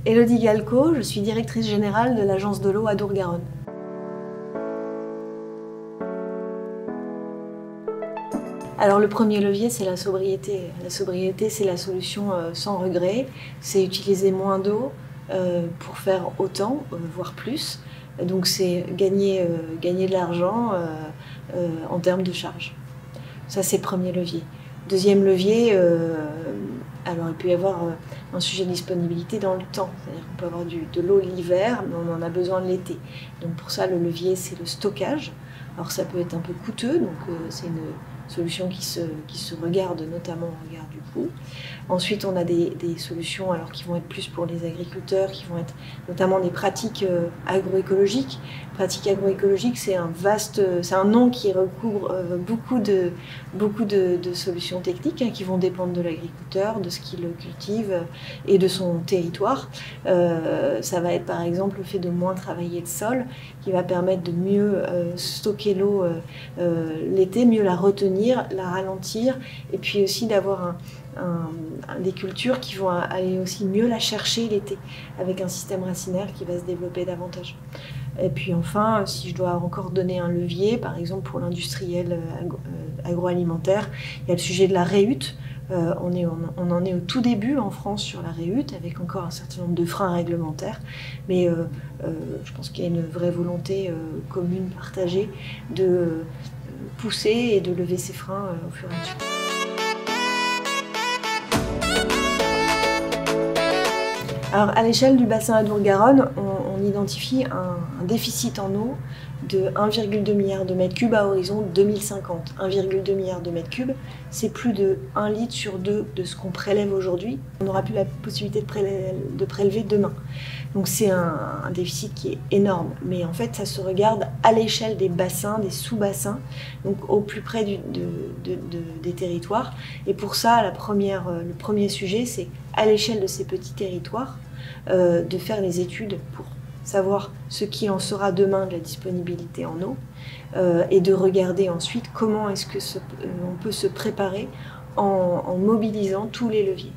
Élodie Galco, je suis directrice générale de l'Agence de l'eau à Dour-Garonne. Alors le premier levier, c'est la sobriété. La sobriété, c'est la solution sans regret. C'est utiliser moins d'eau pour faire autant, voire plus. Donc c'est gagner de l'argent en termes de charge. Ça, c'est le premier levier. Deuxième levier, alors il peut y avoir un sujet de disponibilité dans le temps. C'est-à-dire qu'on peut avoir de l'eau l'hiver, mais on en a besoin l'été. Donc pour ça, le levier, c'est le stockage. Alors ça peut être un peu coûteux, donc c'est une solution qui se regarde, notamment au regard du coût. Ensuite, on a des solutions alors, qui vont être plus pour les agriculteurs, qui vont être notamment des pratiques agroécologiques. Pratiques agroécologiques, c'est un nom qui recouvre beaucoup de solutions techniques qui vont dépendre de l'agriculteur, de ce qu'il cultive et de son territoire. Ça va être par exemple le fait de moins travailler le sol, qui va permettre de mieux stocker l'eau l'été, mieux la retenir, la ralentir, et puis aussi d'avoir des cultures qui vont aller aussi mieux la chercher l'été, avec un système racinaire qui va se développer davantage. Et puis enfin, si je dois encore donner un levier, par exemple pour l'industriel agroalimentaire, il y a le sujet de la réhute. On en est au tout début en France sur la réhute, avec encore un certain nombre de freins réglementaires, mais je pense qu'il y a une vraie volonté commune, partagée, de pousser et de lever ces freins au fur et à mesure. Alors, à l'échelle du bassin à Dour-Garonne, on identifie un déficit en eau de 1,2 milliard de mètres cubes à horizon 2050. 1,2 milliard de mètres cubes, c'est plus de 1 litre sur 2 de ce qu'on prélève aujourd'hui. On n'aura plus la possibilité de prélever demain. Donc c'est un déficit qui est énorme. Mais en fait, ça se regarde à l'échelle des bassins, des sous-bassins, donc au plus près des territoires. Et pour ça, le premier sujet, c'est à l'échelle de ces petits territoires, de faire les études pour savoir ce qui en sera demain de la disponibilité en eau, et de regarder ensuite comment est-ce que on peut se préparer en mobilisant tous les leviers.